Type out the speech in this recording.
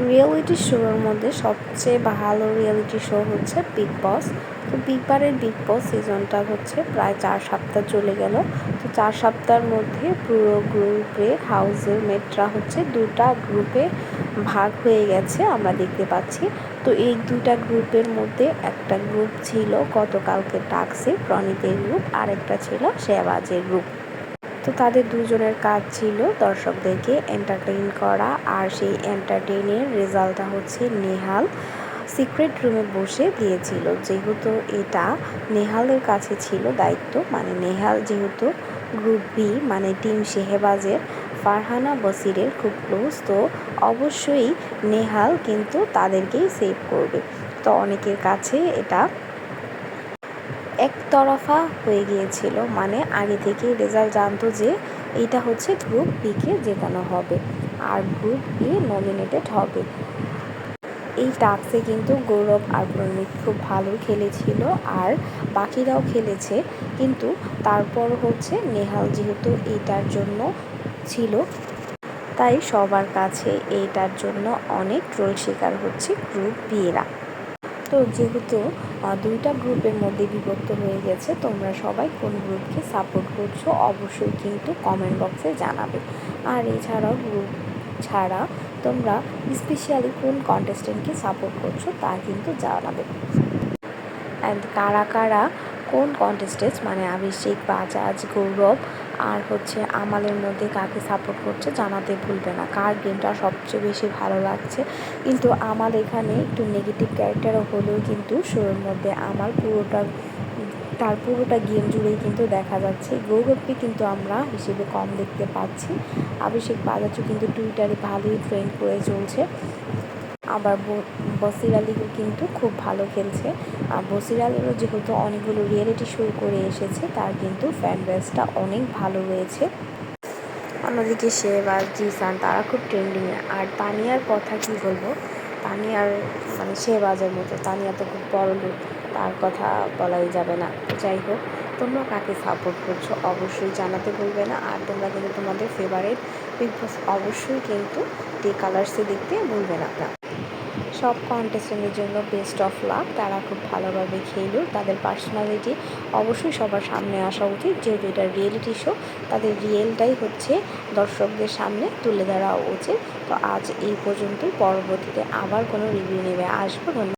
Reality শোর মধ্যে সবচেয়ে ভালো রিয়েলিটি শো হচ্ছে বিগ বস। তো বিগ বস সিজনটা হচ্ছে প্রায় 4 সপ্তাহ চলে গেল। তো 4 সপ্তাহের মধ্যে পুরো গ্রুপে হাউসের মেটরা হচ্ছে 2টা গ্রুপে ভাগ হয়ে গেছে আমরা দেখতে পাচ্ছি। তো এই 2টা গ্রুপের মধ্যে একটা গ্রুপ ছিল গতকালকে টাক্সে প্রণীতের গ্রুপ, আরেকটা ছিল শেহবাজের গ্রুপ। তো তাদের দুজনের কাজ ছিল দর্শকদেরকে এন্টারটেইন করা, আর সেই এন্টারটেইনের রেজাল্টটা হচ্ছে নেহাল সিক্রেট রুমে বসে দিয়েছিল। যেহেতু এটা নেহালের কাছে ছিল দায়িত্ব, মানে নেহাল যেহেতু গ্রুপ বি মানে টিম শেহবাজের ফারহানা বসিরের খুব ক্লোজ, তো অবশ্যই নেহাল কিন্তু তাদেরকেই সেভ করবে। তো অনেকের কাছে এটা একতরফা হয়ে গিয়েছিল, মানে আগে থেকেই রেজাল্ট জানতো যে এইটা হচ্ছে গ্রুপ বিকে জেতানো হবে আর গ্রুপ এ নমিনেটেড হবে। এই টাস্কে কিন্তু গৌরব আর প্রণীত খুব ভালো খেলেছিল, আর বাকিরাও খেলেছে, কিন্তু তারপর হচ্ছে নেহাল যেহেতু এইটার জন্য ছিল, তাই সবার কাছে এইটার জন্য অনেক ট্রোল শিকার হচ্ছে গ্রুপ বিয়েরা। তো যেহেতু 2টা গ্রুপের মধ্যে বিভক্ত হয়ে গেছে, তোমরা সবাই কোন গ্রুপকে সাপোর্ট করছো অবশ্যই কিন্তু কমেন্ট বক্সে জানাবে। আর এছাড়াও গ্রুপ ছাড়া তোমরা স্পেশালি কোন কন্টেস্টেন্টকে সাপোর্ট করছো তা কিন্তু জানাবে। অ্যান্ড কারা কারা কোন কন্টেস্টেন্ট মানে অভিষেক, বাজাজ, গৌরব আর হচ্ছে আমালের মধ্যে কাকে সাপোর্ট করছে জানাতে ভুলবে না। কার গেমটা সবচেয়ে বেশি ভালো লাগছে, কিন্তু আমাল এখানে একটু নেগেটিভ ক্যারেক্টারও হলেও কিন্তু শোয়ের মধ্যে আমার পুরোটা গেম জুড়েই কিন্তু দেখা যাচ্ছে। গৌরবকে কিন্তু আমরা হিসেবে কম দেখতে পাচ্ছি। অভিষেক, বাজাজও কিন্তু টুইটারে ভালোই ট্রেন্ড করে চলছে। আবার বসির আলীও কিন্তু খুব ভালো খেলছে। আর বসির আলীরও যেহেতু অনেকগুলো রিয়েলিটি শো করে এসেছে, তার কিন্তু ফ্যান বেসটা অনেক ভালো রয়েছে। অন্যদিকে শেহবাজ, জিসান তারা খুব ট্রেন্ডিংয়ে। আর তানিয়ার কথা কি বলবো, তানিয়ার মানে শেহবাজের মতো, তানিয়া তো খুব বড় লোক, তার কথা বলাই যাবে না। যাই হোক, তোমরা কাকে সাপোর্ট করছো অবশ্যই জানাতে ভুলবে না। আর তোমরা কিন্তু তোমাদের ফেভারিট বিগ বস অবশ্যই কিন্তু ডে কালার্সে দেখতে ভুলবে না। সব কন্টেস্টেন্টের জন্য বেস্ট অফ লাক, তারা খুব ভালোভাবে খেলুক। তাদের পার্সোনালিটি অবশ্যই সবার সামনে আসা উচিত, যেহেতু এটা রিয়েলিটি শো, তাদের রিয়েলটাই হচ্ছে দর্শকদের সামনে তুলে ধরা উচিত। তো আজ এই পর্যন্তই, পরবর্তীতে আবার কোনো রিভিউ নেবে আসবো। ধন্যবাদ।